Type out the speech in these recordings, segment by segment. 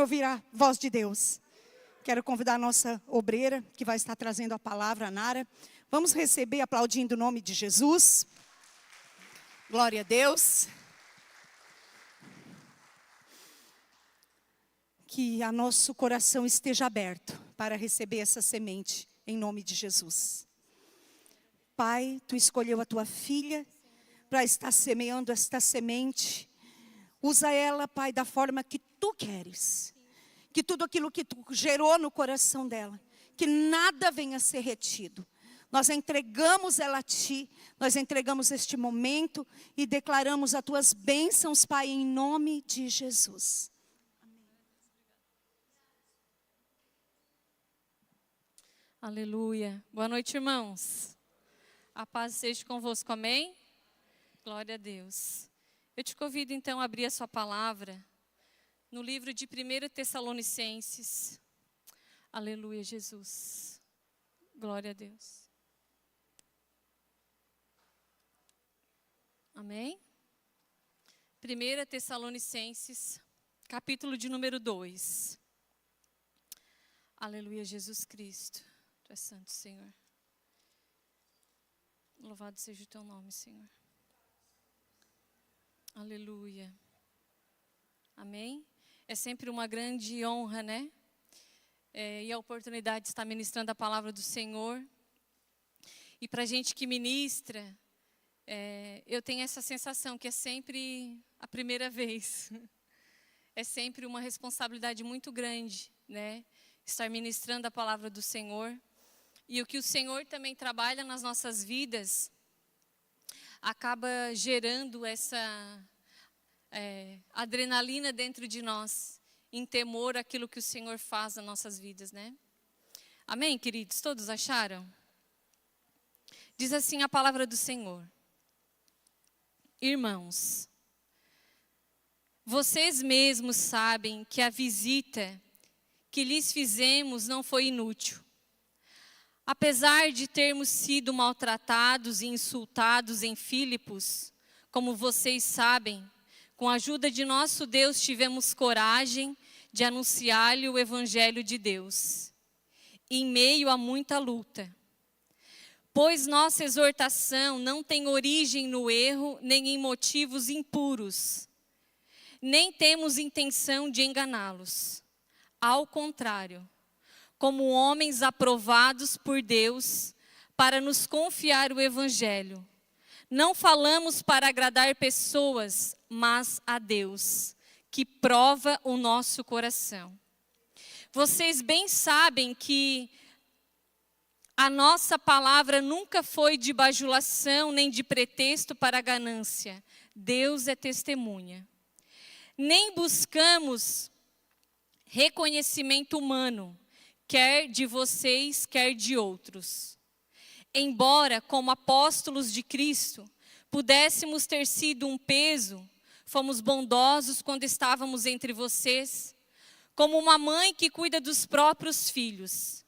ouvir a voz de Deus. Quero convidar a nossa obreira, que vai estar trazendo a palavra, a Nara. Vamos receber aplaudindo o nome de Jesus. Glória a Deus. Que a nosso coração esteja aberto para receber essa semente, em nome de Jesus. Pai, Tu escolheu a Tua filha para estar semeando esta semente. Usa ela, Pai, da forma que Tu queres. Que tudo aquilo que Tu gerou no coração dela, que nada venha a ser retido. Nós entregamos ela a Ti, nós entregamos este momento e declaramos as Tuas bênçãos, Pai, em nome de Jesus. Aleluia. Boa noite, irmãos. A paz seja convosco, amém? Glória a Deus. Eu te convido então a abrir a sua palavra no livro de 1 Tessalonicenses. Aleluia, Jesus. Glória a Deus. Amém? 1 Tessalonicenses, capítulo de número 2. Aleluia, Jesus Cristo. Tu és santo, Senhor. Louvado seja o Teu nome, Senhor. Aleluia. Amém? É sempre uma grande honra, né? E a oportunidade de estar ministrando a palavra do Senhor. E para a gente que ministra, eu tenho essa sensação que é sempre a primeira vez. É sempre uma responsabilidade muito grande, né? Estar ministrando a palavra do Senhor. E o que o Senhor também trabalha nas nossas vidas acaba gerando essa adrenalina dentro de nós, em temor àquilo que o Senhor faz nas nossas vidas, né? Amém, queridos? Todos acharam? Diz assim a palavra do Senhor. Irmãos, vocês mesmos sabem que a visita que lhes fizemos não foi inútil. Apesar de termos sido maltratados e insultados em Filipos, como vocês sabem, com a ajuda de nosso Deus tivemos coragem de anunciar-lhe o Evangelho de Deus, em meio a muita luta. Pois nossa exortação não tem origem no erro, nem em motivos impuros. Nem temos intenção de enganá-los. Ao contrário, como homens aprovados por Deus, para nos confiar o Evangelho. Não falamos para agradar pessoas, mas a Deus, que prova o nosso coração. Vocês bem sabem que a nossa palavra nunca foi de bajulação, nem de pretexto para a ganância. Deus é testemunha. Nem buscamos reconhecimento humano, quer de vocês, quer de outros. Embora, como apóstolos de Cristo, pudéssemos ter sido um peso, fomos bondosos quando estávamos entre vocês, como uma mãe que cuida dos próprios filhos.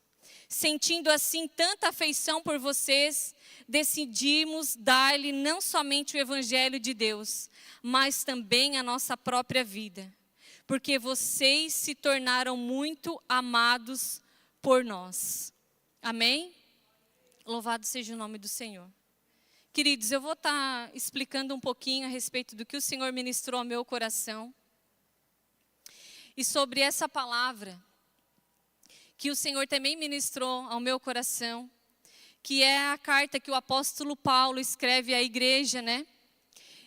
Sentindo assim tanta afeição por vocês, decidimos dar-lhe não somente o Evangelho de Deus, mas também a nossa própria vida, porque vocês se tornaram muito amados por nós. Amém? Louvado seja o nome do Senhor. Queridos, eu vou estar explicando um pouquinho a respeito do que o Senhor ministrou ao meu coração. E sobre essa palavra, que o Senhor também ministrou ao meu coração, que é a carta que o apóstolo Paulo escreve à igreja, né?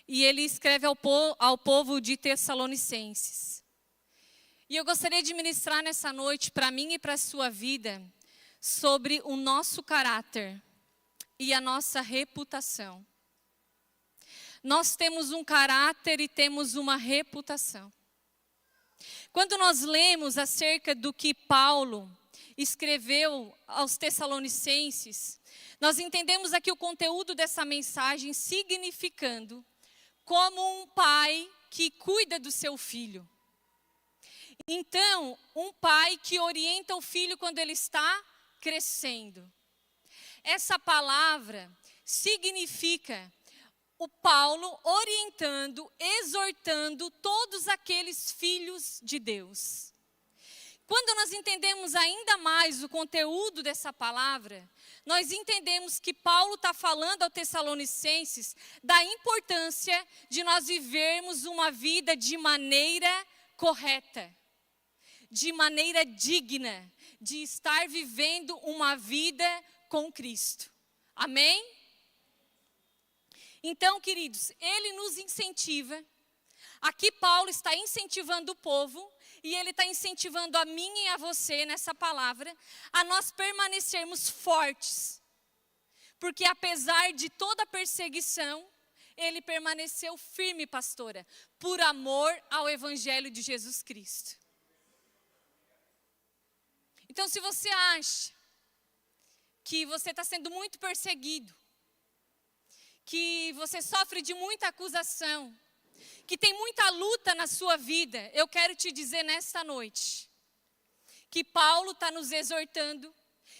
E ele escreve ao povo de Tessalonicenses. E eu gostaria de ministrar nessa noite, para mim e para a sua vida, sobre o nosso caráter e a nossa reputação. Nós temos um caráter e temos uma reputação. Quando nós lemos acerca do que Paulo escreveu aos Tessalonicenses, nós entendemos aqui o conteúdo dessa mensagem significando como um pai que cuida do seu filho. Então, um pai que orienta o filho quando ele está crescendo. Essa palavra significa o Paulo orientando, exortando todos aqueles filhos de Deus. Quando nós entendemos ainda mais o conteúdo dessa palavra, nós entendemos que Paulo está falando aos Tessalonicenses da importância de nós vivermos uma vida de maneira correta, de maneira digna, de estar vivendo uma vida com Cristo. Amém? Então, queridos, ele nos incentiva. Aqui Paulo está incentivando o povo, e ele está incentivando a mim e a você, nessa palavra, a nós permanecermos fortes. Porque apesar de toda a perseguição, ele permaneceu firme, pastora, por amor ao Evangelho de Jesus Cristo. Então, se você acha que você está sendo muito perseguido, que você sofre de muita acusação, que tem muita luta na sua vida, eu quero te dizer nesta noite, que Paulo está nos exortando,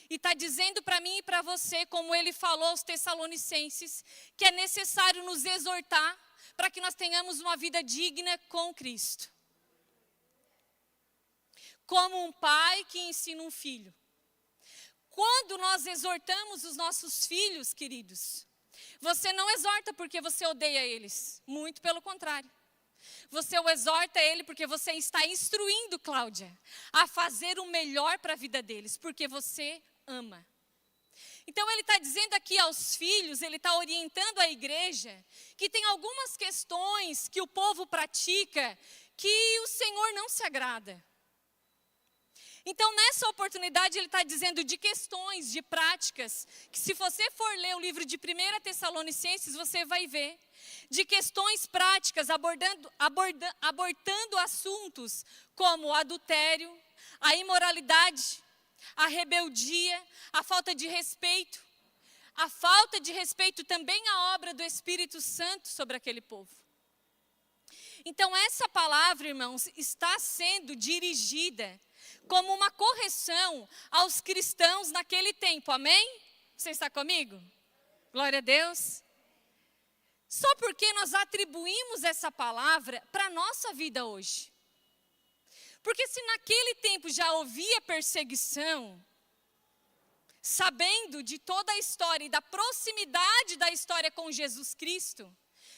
e está dizendo para mim e para você, como ele falou aos Tessalonicenses, que é necessário nos exortar, para que nós tenhamos uma vida digna com Cristo. Como um pai que ensina um filho. Quando nós exortamos os nossos filhos, queridos, você não exorta porque você odeia eles, muito pelo contrário. Você o exorta ele porque você está instruindo, Cláudia, a fazer o melhor para a vida deles, porque você ama. Então ele está dizendo aqui aos filhos, ele está orientando a igreja, que tem algumas questões que o povo pratica, que o Senhor não se agrada. Então, nessa oportunidade, ele está dizendo de questões, de práticas, que se você for ler o livro de 1 Tessalonicenses, você vai ver, de questões práticas, abordando assuntos como o adultério, a imoralidade, a rebeldia, a falta de respeito também à obra do Espírito Santo sobre aquele povo. Então, essa palavra, irmãos, está sendo dirigida como uma correção aos cristãos naquele tempo, amém? Você está comigo? Glória a Deus. Só porque nós atribuímos essa palavra para a nossa vida hoje. Porque se naquele tempo já havia perseguição, sabendo de toda a história e da proximidade da história com Jesus Cristo,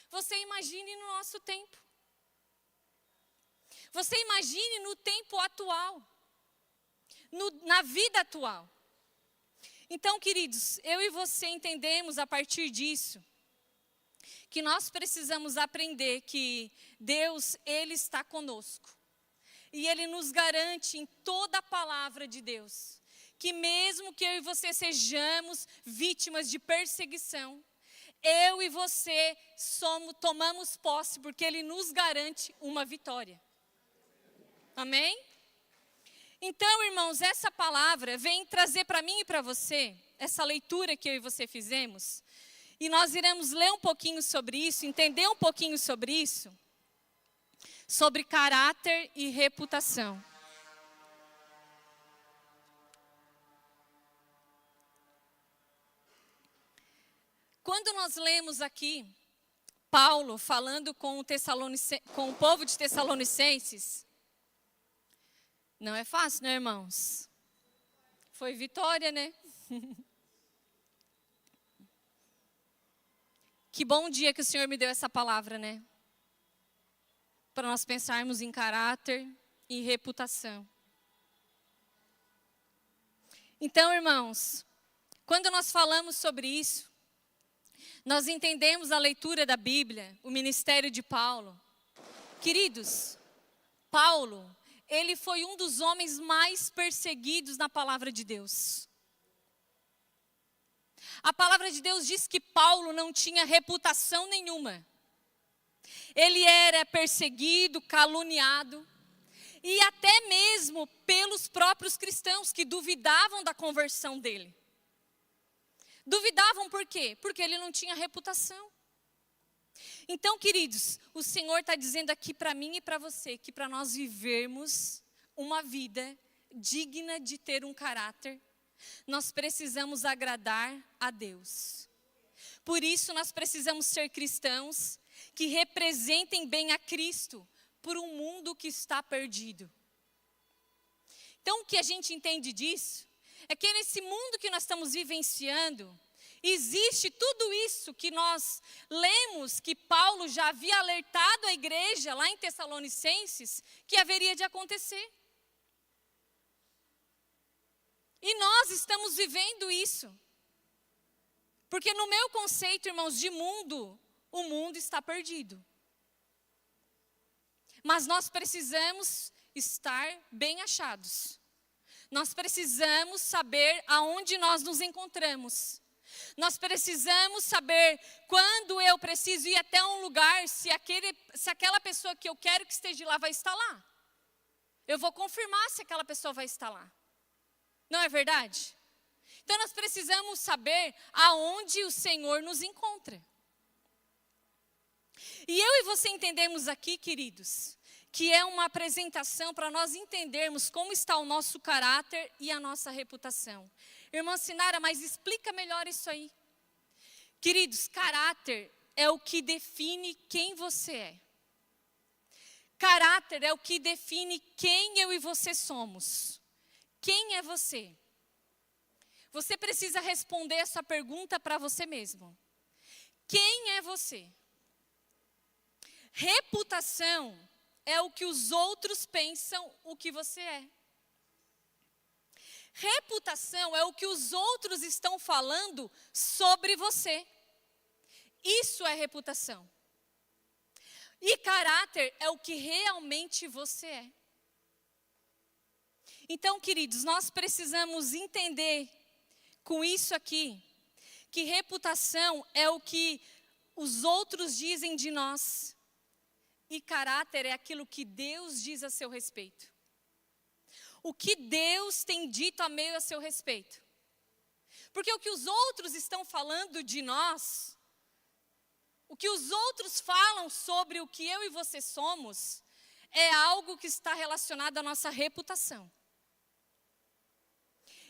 você imagine no nosso tempo. Você imagine no tempo atual. Na vida atual. Então, queridos, eu e você entendemos a partir disso, que nós precisamos aprender que Deus, Ele está conosco. E Ele nos garante em toda a palavra de Deus, que mesmo que eu e você sejamos vítimas de perseguição, eu e você tomamos posse, porque Ele nos garante uma vitória. Amém? Então, irmãos, essa palavra vem trazer para mim e para você, essa leitura que eu e você fizemos, e nós iremos ler um pouquinho sobre isso, entender um pouquinho sobre isso, sobre caráter e reputação. Quando nós lemos aqui, Paulo falando com o povo de Tessalonicenses, não é fácil, né, irmãos? Foi vitória, né? Que bom dia que o Senhor me deu essa palavra, né? Para nós pensarmos em caráter e reputação. Então, irmãos, quando nós falamos sobre isso, nós entendemos a leitura da Bíblia, o ministério de Paulo. Queridos, Paulo, ele foi um dos homens mais perseguidos na palavra de Deus. A palavra de Deus diz que Paulo não tinha reputação nenhuma. Ele era perseguido, caluniado, e até mesmo pelos próprios cristãos que duvidavam da conversão dele. Duvidavam por quê? Porque ele não tinha reputação. Então, queridos, o Senhor está dizendo aqui para mim e para você, que para nós vivermos uma vida digna de ter um caráter, nós precisamos agradar a Deus. Por isso, nós precisamos ser cristãos que representem bem a Cristo por um mundo que está perdido. que a gente entende disso é que nesse mundo que nós estamos vivenciando, existe tudo isso que nós lemos, que Paulo já havia alertado a igreja lá em Tessalonicenses, que haveria de acontecer. E nós estamos vivendo isso. Porque no meu conceito, irmãos, de mundo, o mundo está perdido. Mas nós precisamos estar bem achados. Nós precisamos saber aonde nós nos encontramos. Nós precisamos saber quando eu preciso ir até um lugar, se aquela pessoa que eu quero que esteja lá vai estar lá. Eu vou confirmar se aquela pessoa vai estar lá. Não é verdade? Então nós precisamos saber aonde o Senhor nos encontra. E eu e você entendemos aqui, queridos, que é uma apresentação para nós entendermos como está o nosso caráter e a nossa reputação. Irmã Sinara, mas explica melhor isso aí. Queridos, caráter é o que define quem você é. Caráter é o que define quem eu e você somos. Quem é você? Você precisa responder essa pergunta para você mesmo. Quem é você? Reputação é o que os outros pensam o que você é. Reputação é o que os outros estão falando sobre você. Isso é reputação. E caráter é o que realmente você é. Então, queridos, nós precisamos entender com isso aqui, que reputação é o que os outros dizem de nós. E caráter é aquilo que Deus diz a seu respeito. O que Deus tem dito a meio a seu respeito. Porque o que os outros estão falando de nós, o que os outros falam sobre o que eu e você somos, é algo que está relacionado à nossa reputação.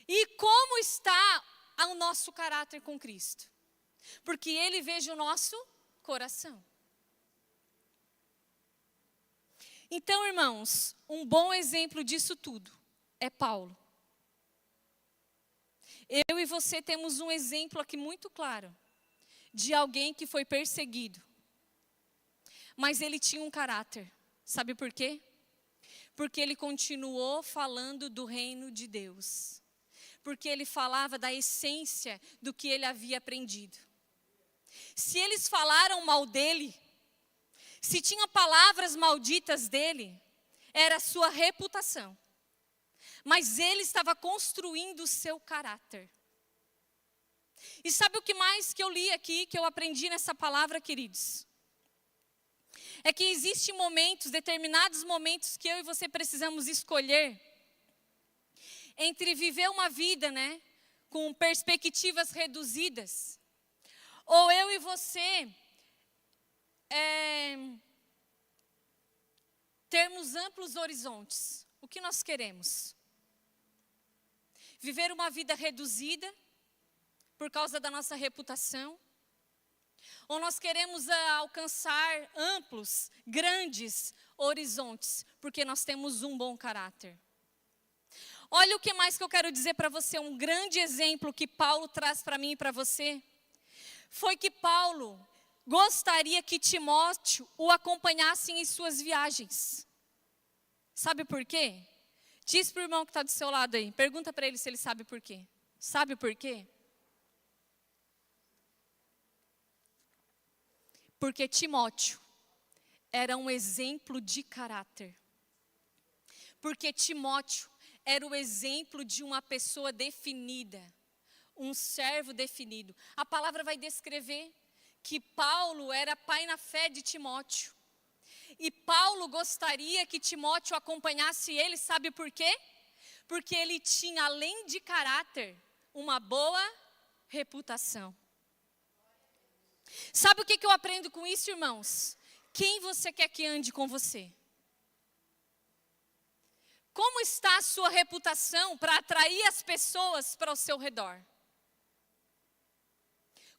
E como está o nosso caráter com Cristo? Porque Ele veja o nosso coração. Então, irmãos, um bom exemplo disso tudo é Paulo. Eu e você temos um exemplo aqui muito claro de alguém que foi perseguido. Mas ele tinha um caráter. Sabe por quê? Porque ele continuou falando do reino de Deus. Porque ele falava da essência do que ele havia aprendido. Se eles falaram mal dele, se tinha palavras malditas dele, era a sua reputação. Mas ele estava construindo o seu caráter. E sabe o que mais que eu li aqui, que eu aprendi nessa palavra, queridos? É que existem momentos, determinados momentos, que eu e você precisamos escolher entre viver uma vida, né, com perspectivas reduzidas, ou eu e você termos amplos horizontes. O que nós queremos? Viver uma vida reduzida por causa da nossa reputação? Ou nós queremos alcançar amplos, grandes horizontes, porque nós temos um bom caráter? Olha o que mais que eu quero dizer para você, um grande exemplo que Paulo traz para mim e para você, foi que Paulo gostaria que Timóteo o acompanhasse em suas viagens. Sabe por quê? Diz para o irmão que está do seu lado aí, pergunta para ele se ele sabe por quê. Sabe por quê? Porque Timóteo era um exemplo de caráter. Porque Timóteo era o exemplo de uma pessoa definida, um servo definido. A palavra vai descrever que Paulo era pai na fé de Timóteo. E Paulo gostaria que Timóteo acompanhasse ele, sabe por quê? Porque ele tinha, além de caráter, uma boa reputação. Sabe o que eu aprendo com isso, irmãos? Quem você quer que ande com você? Como está a sua reputação para atrair as pessoas para o seu redor?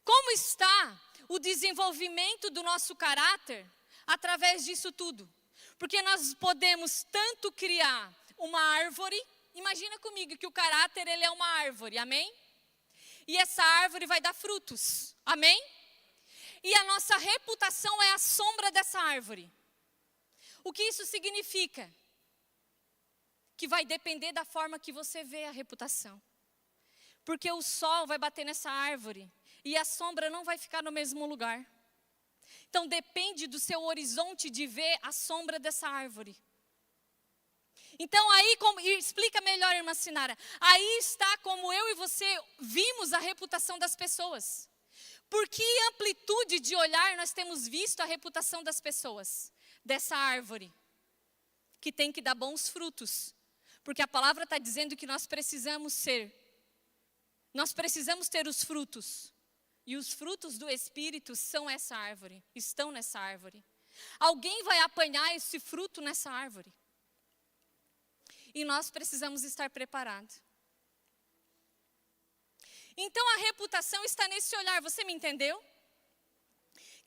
Como está o desenvolvimento do nosso caráter através disso tudo? Porque nós podemos tanto criar uma árvore, imagina comigo que o caráter ele é uma árvore, amém? E essa árvore vai dar frutos, amém? E a nossa reputação é a sombra dessa árvore. O que isso significa? Que vai depender da forma que você vê a reputação. Porque o sol vai bater nessa árvore e a sombra não vai ficar no mesmo lugar. Então depende do seu horizonte de ver a sombra dessa árvore. Então aí, explica melhor, irmã Sinara, aí está como eu e você vimos a reputação das pessoas. Por que amplitude de olhar nós temos visto a reputação das pessoas? Dessa árvore, que tem que dar bons frutos. Porque a palavra está dizendo que nós precisamos ter os frutos. E os frutos do Espírito são essa árvore, estão nessa árvore. Alguém vai apanhar esse fruto nessa árvore. E nós precisamos estar preparados. Então a reputação está nesse olhar, você me entendeu?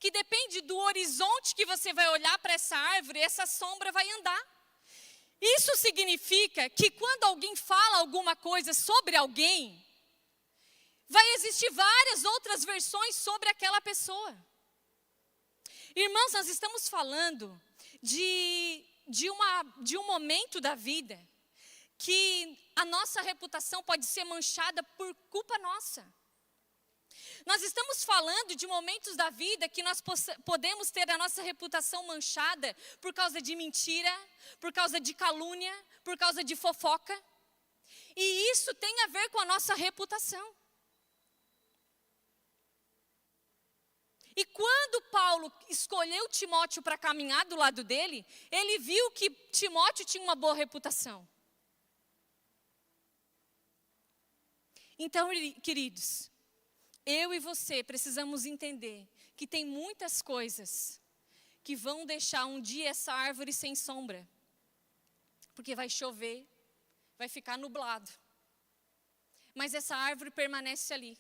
Que depende do horizonte que você vai olhar para essa árvore, essa sombra vai andar. Isso significa que quando alguém fala alguma coisa sobre alguém, vai existir várias outras versões sobre aquela pessoa. Irmãos, nós estamos falando de um momento da vida que a nossa reputação pode ser manchada por culpa nossa. Nós estamos falando de momentos da vida que nós podemos ter a nossa reputação manchada por causa de mentira, por causa de calúnia, por causa de fofoca. E isso tem a ver com a nossa reputação. E quando Paulo escolheu Timóteo para caminhar do lado dele, ele viu que Timóteo tinha uma boa reputação. Então, queridos, eu e você precisamos entender que tem muitas coisas que vão deixar um dia essa árvore sem sombra. Porque vai chover, vai ficar nublado. Mas essa árvore permanece ali.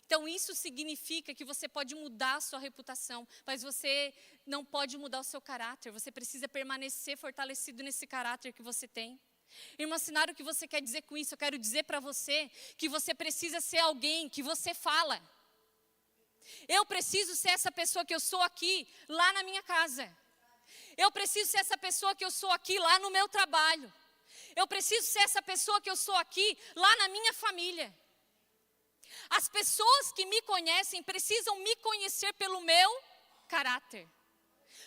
Então isso significa que você pode mudar a sua reputação, mas você não pode mudar o seu caráter. Você precisa permanecer fortalecido nesse caráter que você tem. Irmã Sinara, o que você quer dizer com isso? Eu quero dizer para você que você precisa ser alguém que você fala. Eu preciso ser essa pessoa que eu sou aqui, lá na minha casa. Eu preciso ser essa pessoa que eu sou aqui, lá no meu trabalho. Eu preciso ser essa pessoa que eu sou aqui, lá na minha família. As pessoas que me conhecem precisam me conhecer pelo meu caráter.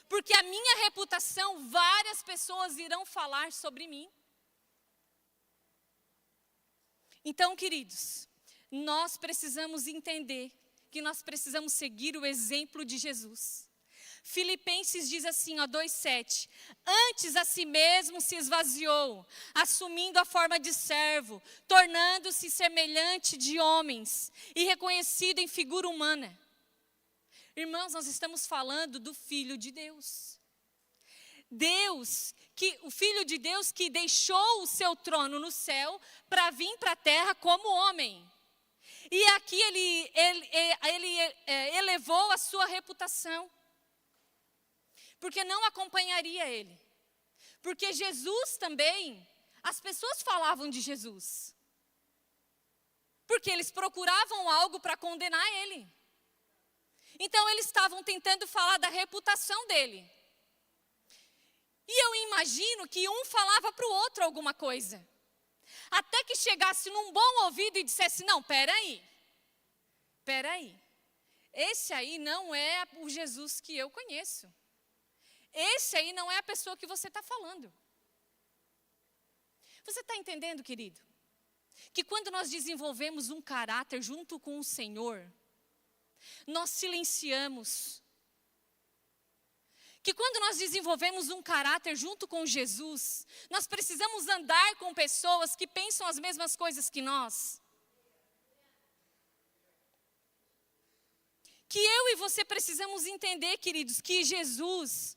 Porque a minha reputação, várias pessoas irão falar sobre mim. Então, queridos, nós precisamos entender que nós precisamos seguir o exemplo de Jesus. Filipenses diz assim, 2:7, antes a si mesmo se esvaziou, assumindo a forma de servo, tornando-se semelhante de homens e reconhecido em figura humana. Irmãos, nós estamos falando do Filho de Deus. O Filho de Deus que deixou o seu trono no céu para vir para a terra como homem. E aqui ele elevou a sua reputação. Porque não acompanharia ele. Porque Jesus também, as pessoas falavam de Jesus. Porque eles procuravam algo para condenar ele. Então eles estavam tentando falar da reputação dele. E eu imagino que um falava para o outro alguma coisa. Até que chegasse num bom ouvido e dissesse, não, peraí. Esse aí não é o Jesus que eu conheço. Esse aí não é a pessoa que você está falando. Você está entendendo, querido? Que quando nós desenvolvemos um caráter junto com o Senhor, nós silenciamos. Que quando nós desenvolvemos um caráter junto com Jesus, nós precisamos andar com pessoas que pensam as mesmas coisas que nós. Que eu e você precisamos entender, queridos, que Jesus,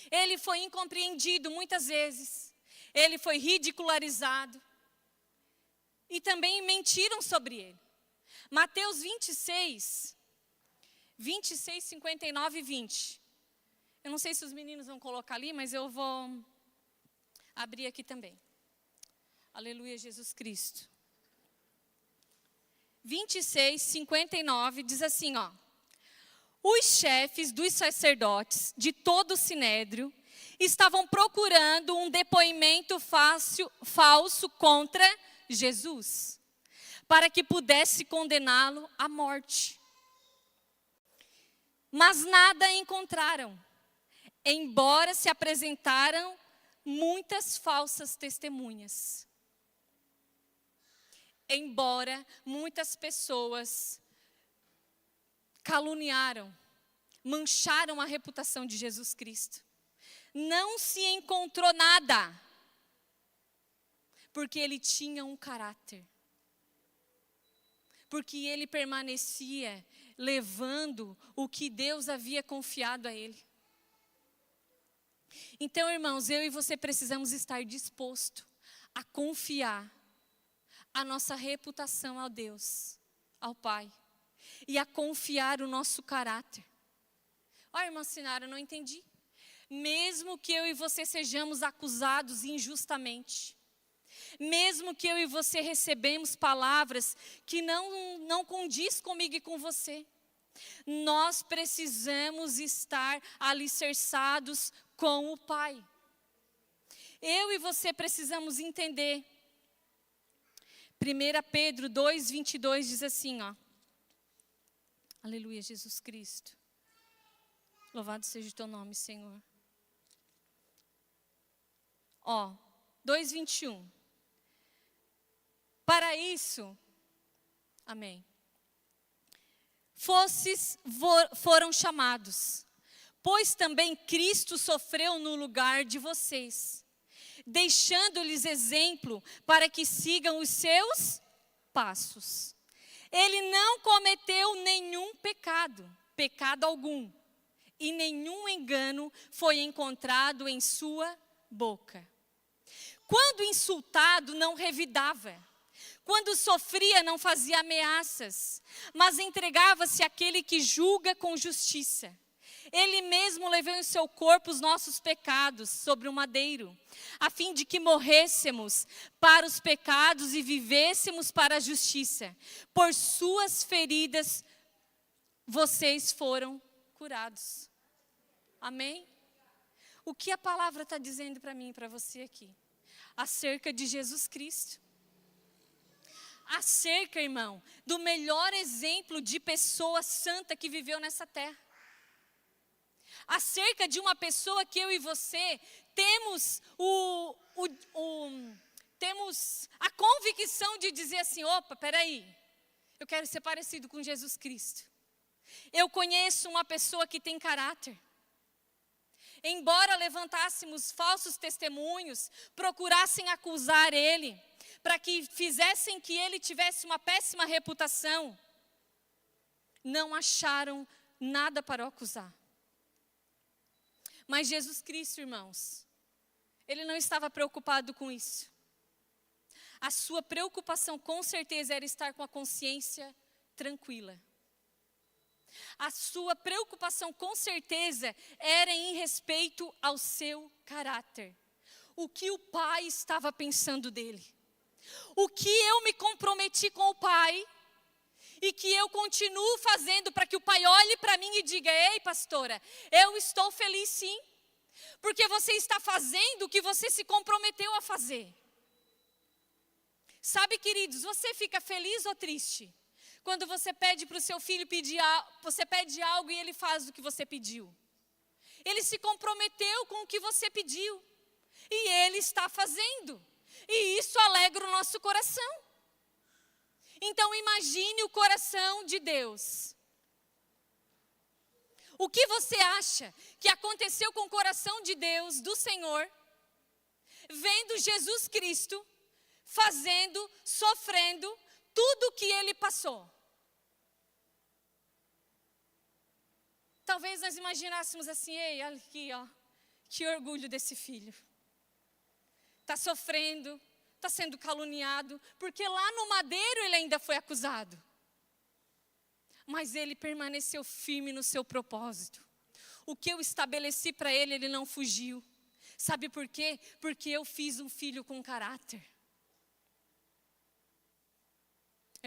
ele foi incompreendido muitas vezes. Ele foi ridicularizado. E também mentiram sobre ele. Mateus 26, 59 e 20. Eu não sei se os meninos vão colocar ali, mas eu vou abrir aqui também. Aleluia, Jesus Cristo. 26:59 diz assim, ó. Os chefes dos sacerdotes de todo o sinédrio estavam procurando um depoimento falso contra Jesus, para que pudesse condená-lo à morte. Mas nada encontraram, embora se apresentaram muitas falsas testemunhas. Embora muitas pessoas caluniaram, mancharam a reputação de Jesus Cristo, não se encontrou nada, porque ele tinha um caráter, porque ele permanecia levando o que Deus havia confiado a ele. Então, irmãos, eu e você precisamos estar disposto a confiar a nossa reputação ao Deus, ao Pai, e a confiar o nosso caráter. Olha, irmã Sinara, eu não entendi. Mesmo que eu e você sejamos acusados injustamente, mesmo que eu e você recebemos palavras que não condiz comigo e com você, nós precisamos estar alicerçados com o Pai. Eu e você precisamos entender. 1 Pedro 2:22 diz assim, ó. Aleluia, Jesus Cristo. Louvado seja o teu nome, Senhor. Ó, 2:21. Para isso, amém. Foram chamados, pois também Cristo sofreu no lugar de vocês, deixando-lhes exemplo para que sigam os seus passos. Ele não cometeu nenhum pecado algum, e nenhum engano foi encontrado em sua boca. Quando insultado, não revidava. Quando sofria, não fazia ameaças, mas entregava-se àquele que julga com justiça. Ele mesmo levou em seu corpo os nossos pecados sobre o madeiro, a fim de que morrêssemos para os pecados e vivêssemos para a justiça. Por suas feridas, vocês foram curados. Amém? O que a palavra está dizendo para mim e para você aqui? Acerca de Jesus Cristo. Acerca, irmão, do melhor exemplo de pessoa santa que viveu nessa terra. Acerca de uma pessoa que eu e você temos temos a convicção de dizer assim, opa, peraí, eu quero ser parecido com Jesus Cristo. Eu conheço uma pessoa que tem caráter. Embora levantássemos falsos testemunhos, procurassem acusar ele, para que fizessem que ele tivesse uma péssima reputação, não acharam nada para o acusar. Mas Jesus Cristo, irmãos, ele não estava preocupado com isso. A sua preocupação com certeza era estar com a consciência tranquila. A sua preocupação com certeza era em respeito ao seu caráter. O que o Pai estava pensando dele. O que eu me comprometi com o Pai e que eu continuo fazendo para que o Pai olhe para mim e diga, ei pastora, eu estou feliz sim, porque você está fazendo o que você se comprometeu a fazer. Sabe, queridos, você fica feliz ou triste? Quando você pede para o seu filho você pede algo e ele faz o que você pediu. Ele se comprometeu com o que você pediu. E ele está fazendo. E isso alegra o nosso coração. Então imagine o coração de Deus. O que você acha que aconteceu com o coração de Deus, do Senhor, vendo Jesus Cristo fazendo, sofrendo tudo o que ele passou? Talvez nós imaginássemos assim, ei, olha aqui, ó, que orgulho desse filho. Está sofrendo, está sendo caluniado, porque lá no madeiro ele ainda foi acusado. Mas ele permaneceu firme no seu propósito. O que eu estabeleci para ele, ele não fugiu. Sabe por quê? Porque eu fiz um filho com caráter.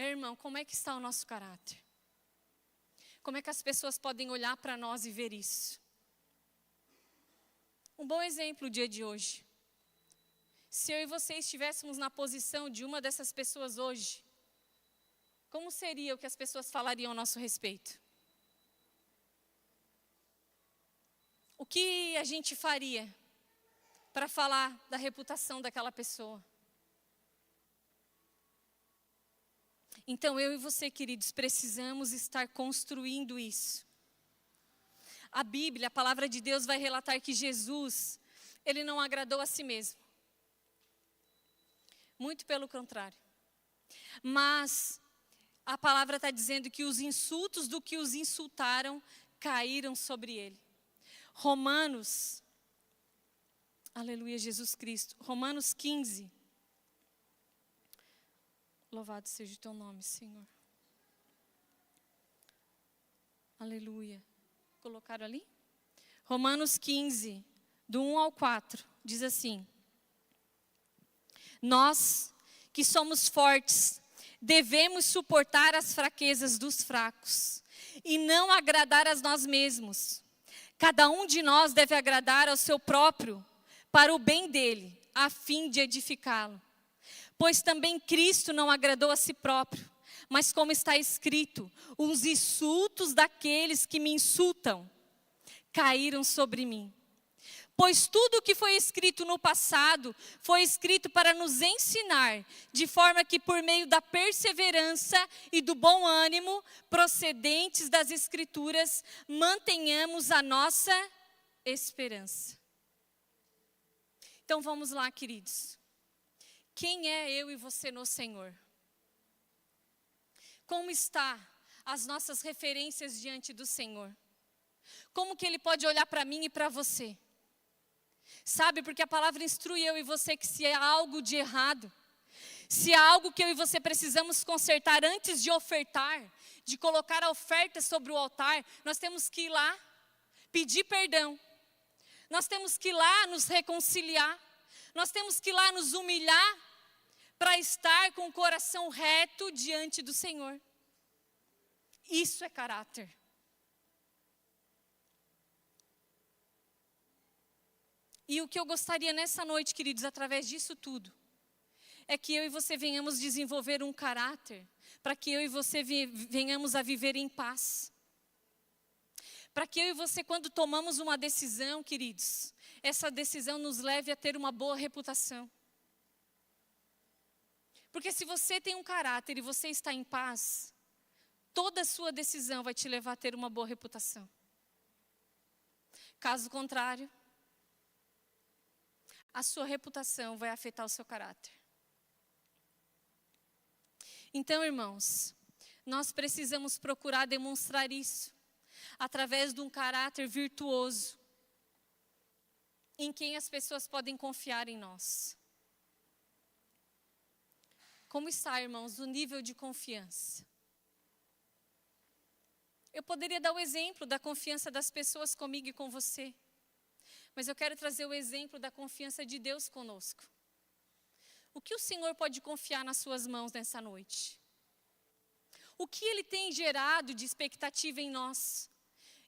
Irmão, como é que está o nosso caráter? Como é que as pessoas podem olhar para nós e ver isso? Um bom exemplo o dia de hoje. Se eu e você estivéssemos na posição de uma dessas pessoas hoje, como seria o que as pessoas falariam a nosso respeito? O que a gente faria para falar da reputação daquela pessoa? Então, eu e você, queridos, precisamos estar construindo isso. A Bíblia, a palavra de Deus vai relatar que Jesus, ele não agradou a si mesmo. Muito pelo contrário. Mas a palavra está dizendo que os insultos do que os insultaram caíram sobre ele. Romanos, aleluia, Jesus Cristo. Romanos 15. Louvado seja o teu nome, Senhor. Aleluia. Colocaram ali? Romanos 15, do 1 ao 4, diz assim: nós que somos fortes, devemos suportar as fraquezas dos fracos e não agradar a nós mesmos. Cada um de nós deve agradar ao seu próprio, para o bem dele, a fim de edificá-lo. Pois também Cristo não agradou a si próprio, mas como está escrito, os insultos daqueles que me insultam caíram sobre mim. Pois tudo o que foi escrito no passado, foi escrito para nos ensinar, de forma que por meio da perseverança e do bom ânimo, procedentes das Escrituras, mantenhamos a nossa esperança. Então vamos lá, queridos. Quem é eu e você no Senhor? Como está as nossas referências diante do Senhor? Como que Ele pode olhar para mim e para você? Sabe, porque a palavra instrui eu e você que se há algo de errado, se há algo que eu e você precisamos consertar antes de ofertar, de colocar a oferta sobre o altar, nós temos que ir lá, pedir perdão. Nós temos que ir lá nos reconciliar. Nós temos que ir lá nos humilhar para estar com o coração reto diante do Senhor. Isso é caráter. E o que eu gostaria nessa noite, queridos, através disso tudo, é que eu e você venhamos desenvolver um caráter, para que eu e você venhamos a viver em paz. Para que eu e você, quando tomamos uma decisão, queridos, essa decisão nos leve a ter uma boa reputação. Porque se você tem um caráter e você está em paz, toda a sua decisão vai te levar a ter uma boa reputação. Caso contrário, a sua reputação vai afetar o seu caráter. Então, irmãos, nós precisamos procurar demonstrar isso através de um caráter virtuoso, em quem as pessoas podem confiar em nós. Como está, irmãos, o nível de confiança? Eu poderia dar o exemplo da confiança das pessoas comigo e com você. Mas eu quero trazer o exemplo da confiança de Deus conosco. O que o Senhor pode confiar nas suas mãos nessa noite? O que Ele tem gerado de expectativa em nós?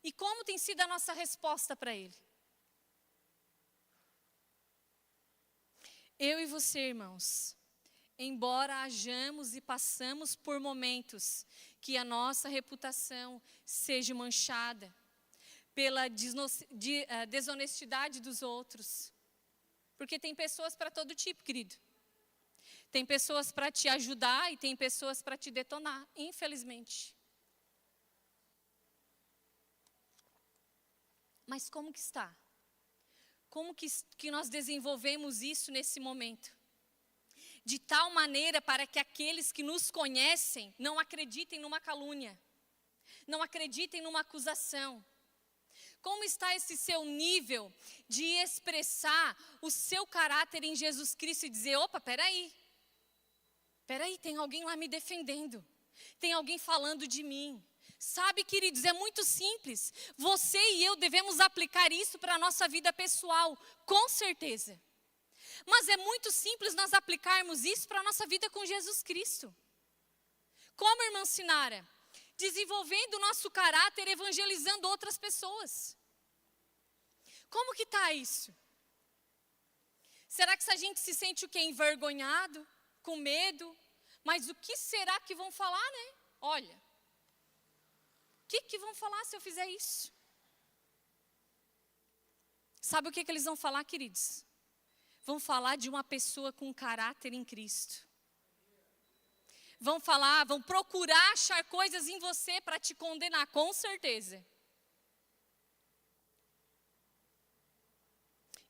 E como tem sido a nossa resposta para Ele? Eu e você, irmãos, embora hajamos e passamos por momentos que a nossa reputação seja manchada pela desonestidade dos outros. Porque tem pessoas para todo tipo, querido. Tem pessoas para te ajudar e tem pessoas para te detonar, infelizmente. Mas como que está? Como que nós desenvolvemos isso nesse momento? De tal maneira para que aqueles que nos conhecem não acreditem numa calúnia, não acreditem numa acusação. Como está esse seu nível de expressar o seu caráter em Jesus Cristo e dizer, opa, peraí, tem alguém lá me defendendo, tem alguém falando de mim. Sabe, queridos, é muito simples. Você e eu devemos aplicar isso para a nossa vida pessoal, com certeza. Mas é muito simples nós aplicarmos isso para a nossa vida com Jesus Cristo. Como, irmã Sinara? Desenvolvendo o nosso caráter, evangelizando outras pessoas. Como que está isso? Será que a gente se sente o quê? Envergonhado? Com medo? Mas o que será que vão falar, né? Olha, o que vão falar se eu fizer isso? Sabe o que eles vão falar, queridos? Vão falar de uma pessoa com caráter em Cristo. Vão procurar achar coisas em você para te condenar, com certeza.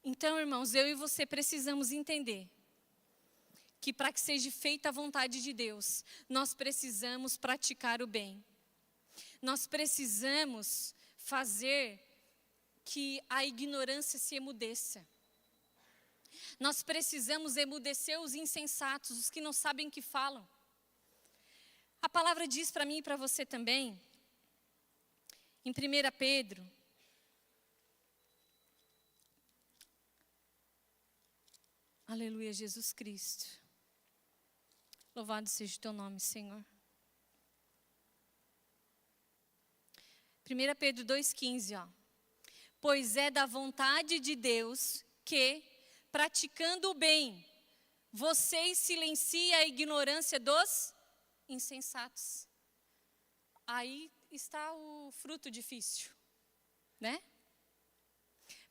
Então, irmãos, eu e você precisamos entender que para que seja feita a vontade de Deus, nós precisamos praticar o bem. Nós precisamos fazer que a ignorância se emudeça. Nós precisamos emudecer os insensatos, os que não sabem o que falam. A palavra diz para mim e para você também, em 1 Pedro, aleluia, Jesus Cristo. Louvado seja o teu nome, Senhor. 1 Pedro 2,15, ó. Pois é da vontade de Deus que, praticando o bem, vocês silenciem a ignorância dos insensatos. Aí está o fruto difícil, né?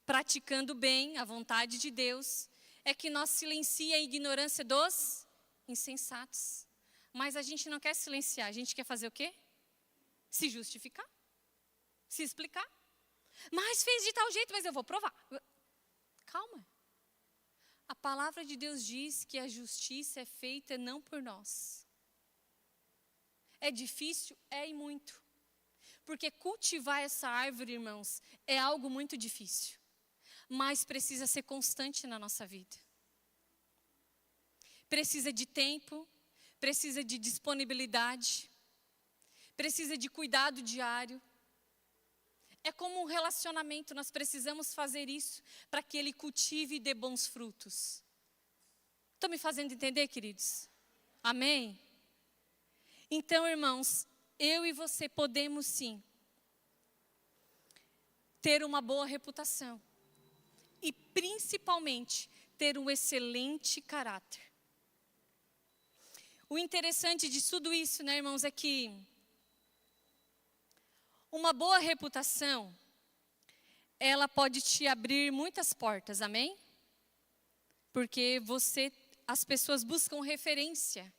Praticando o bem, a vontade de Deus, é que nós silenciemos a ignorância dos insensatos. Mas a gente não quer silenciar, a gente quer fazer o quê? Se justificar, se explicar. Mas fez de tal jeito, mas eu vou provar. Calma. A palavra de Deus diz que a justiça é feita não por nós. É difícil? É e muito. Porque cultivar essa árvore, irmãos, é algo muito difícil. Mas precisa ser constante na nossa vida. Precisa de tempo, precisa de disponibilidade, precisa de cuidado diário. É como um relacionamento, nós precisamos fazer isso para que ele cultive e dê bons frutos. Estão me fazendo entender, queridos? Amém? Então, irmãos, eu e você podemos sim ter uma boa reputação e principalmente ter um excelente caráter. O interessante de tudo isso, né, irmãos, é que uma boa reputação, ela pode te abrir muitas portas, amém? Porque as pessoas buscam referência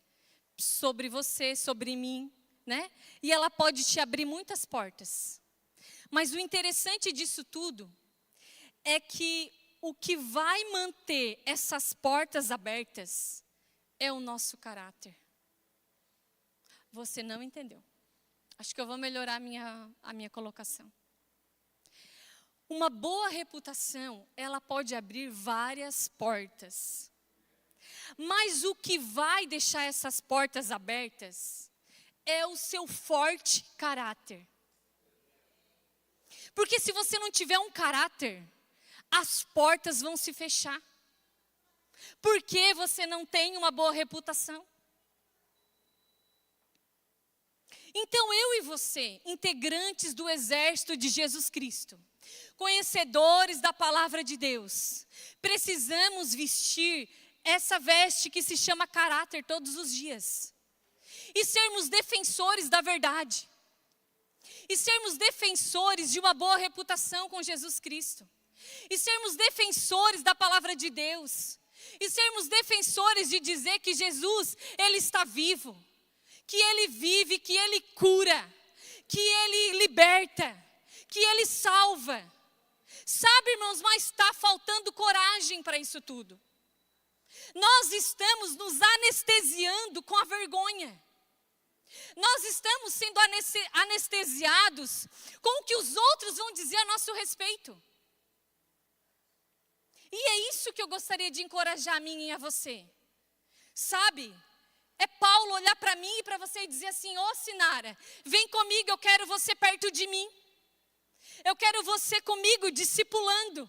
sobre você, sobre mim, né? E ela pode te abrir muitas portas. Mas o interessante disso tudo é que o que vai manter essas portas abertas é o nosso caráter. Você não entendeu. Acho que eu vou melhorar a minha colocação. Uma boa reputação, ela pode abrir várias portas. Mas o que vai deixar essas portas abertas é o seu forte caráter. Porque se você não tiver um caráter, as portas vão se fechar. Porque você não tem uma boa reputação. Então eu e você, integrantes do exército de Jesus Cristo, conhecedores da palavra de Deus, precisamos vestir essa veste que se chama caráter todos os dias. E sermos defensores da verdade. E sermos defensores de uma boa reputação com Jesus Cristo. E sermos defensores da palavra de Deus. E sermos defensores de dizer que Jesus, Ele está vivo. Que Ele vive, que Ele cura. Que Ele liberta. Que Ele salva. Sabe, irmãos, mas está faltando coragem para isso tudo. Nós estamos nos anestesiando com a vergonha. Nós estamos sendo anestesiados com o que os outros vão dizer a nosso respeito. E é isso que eu gostaria de encorajar a mim e a você. Sabe, é Paulo olhar para mim e para você e dizer assim: ô Sinara, vem comigo, eu quero você perto de mim. Eu quero você comigo discipulando.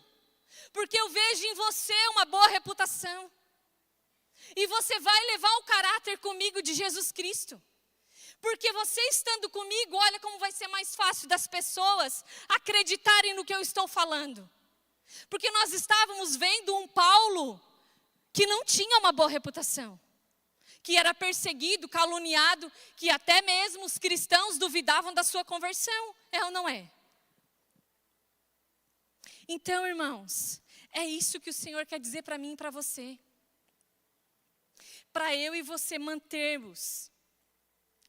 Porque eu vejo em você uma boa reputação. E você vai levar o caráter comigo de Jesus Cristo. Porque você estando comigo, olha como vai ser mais fácil das pessoas acreditarem no que eu estou falando. Porque nós estávamos vendo um Paulo que não tinha uma boa reputação, que era perseguido, caluniado, que até mesmo os cristãos duvidavam da sua conversão. É ou não é? Então, irmãos, é isso que o Senhor quer dizer para mim e para você. Para eu e você mantermos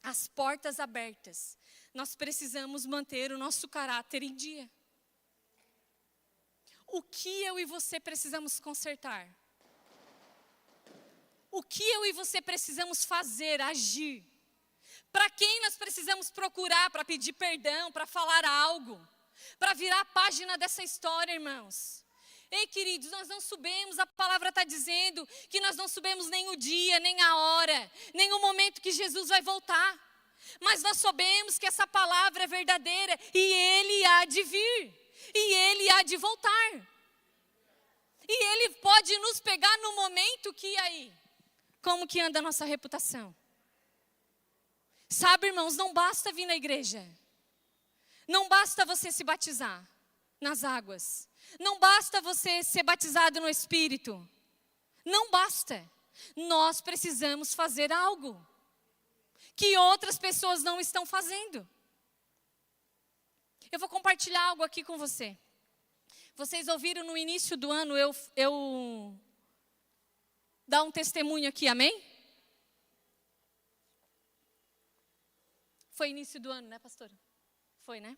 as portas abertas, nós precisamos manter o nosso caráter em dia. O que eu e você precisamos consertar? O que eu e você precisamos fazer, agir? Para quem nós precisamos procurar para pedir perdão, para falar algo? Para virar a página dessa história, irmãos? Ei, queridos, nós não sabemos, a palavra está dizendo que nós não sabemos nem o dia, nem a hora, nem o momento que Jesus vai voltar. Mas nós sabemos que essa palavra é verdadeira e Ele há de vir, e Ele há de voltar. E Ele pode nos pegar no momento que aí, como que anda a nossa reputação? Sabe, irmãos, não basta vir na igreja. Não basta você se batizar nas águas. Não basta você ser batizado no Espírito. Não basta. Nós precisamos fazer algo que outras pessoas não estão fazendo. Eu vou compartilhar algo aqui com você. Vocês ouviram no início do ano eu dar um testemunho aqui, amém? Foi início do ano, né, pastora? Foi, né?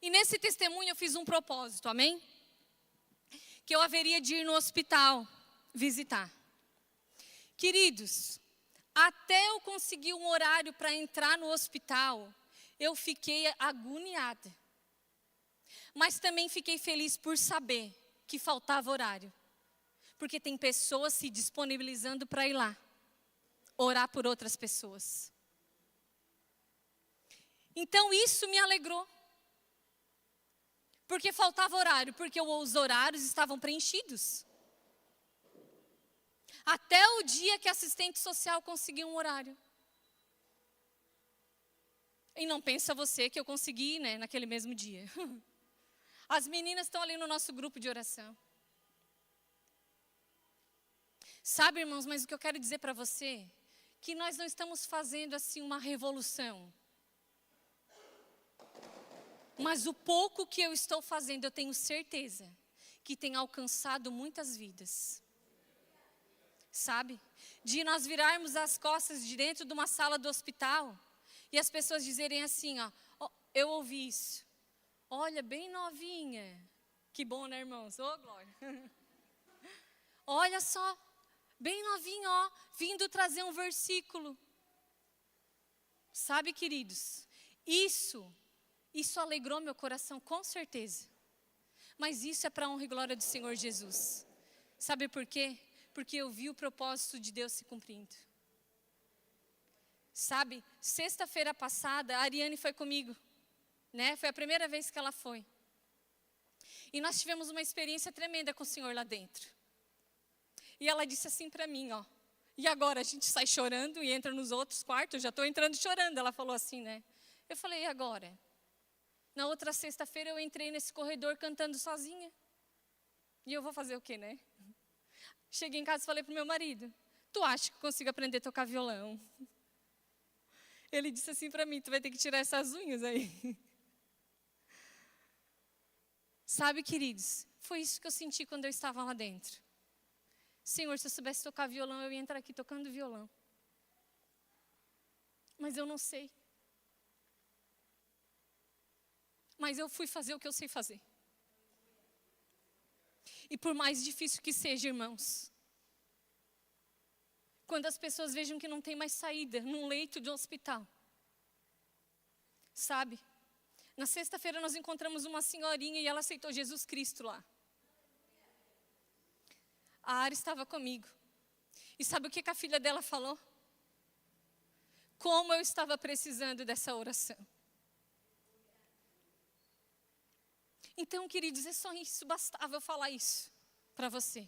E nesse testemunho eu fiz um propósito, amém? Que eu haveria de ir no hospital visitar. Queridos, até eu conseguir um horário para entrar no hospital, eu fiquei agoniada. Mas também fiquei feliz por saber que faltava horário. Porque tem pessoas se disponibilizando para ir lá, orar por outras pessoas. Então isso me alegrou. Porque faltava horário, porque os horários estavam preenchidos. Até o dia que a assistente social conseguiu um horário. E não pensa você que eu consegui, né, naquele mesmo dia. As meninas estão ali no nosso grupo de oração. Sabe, irmãos, mas o que eu quero dizer para você, que nós não estamos fazendo assim uma revolução. Mas o pouco que eu estou fazendo, eu tenho certeza que tem alcançado muitas vidas. Sabe? De nós virarmos as costas de dentro de uma sala do hospital e as pessoas dizerem assim, ó, eu ouvi isso. Olha, bem novinha. Que bom, né, irmãos? Ô, glória. Olha só, bem novinha, ó, vindo trazer um versículo. Sabe, queridos, isso alegrou meu coração, com certeza. Mas isso é para a honra e glória do Senhor Jesus. Sabe por quê? Porque eu vi o propósito de Deus se cumprindo. Sabe, sexta-feira passada, a Ariane foi comigo, né? Foi a primeira vez que ela foi. E nós tivemos uma experiência tremenda com o Senhor lá dentro. E ela disse assim para mim, ó, e agora a gente sai chorando e entra nos outros quartos, eu já estou entrando chorando. Ela falou assim, né? Eu falei, e agora? Na outra sexta-feira eu entrei nesse corredor cantando sozinha. E eu vou fazer o quê, né? Cheguei em casa e falei para o meu marido, tu acha que eu consigo aprender a tocar violão? Ele disse assim para mim, tu vai ter que tirar essas unhas aí. Sabe, queridos, foi isso que eu senti quando eu estava lá dentro. Senhor, se eu soubesse tocar violão, eu ia entrar aqui tocando violão. Mas eu não sei. Mas eu fui fazer o que eu sei fazer. E por mais difícil que seja, irmãos, quando as pessoas vejam que não tem mais saída num leito de um hospital, sabe? Na sexta-feira nós encontramos uma senhorinha e ela aceitou Jesus Cristo lá. A Ari estava comigo. E sabe o que a filha dela falou? Como eu estava precisando dessa oração. Então, queridos, é só isso, bastava eu falar isso para você.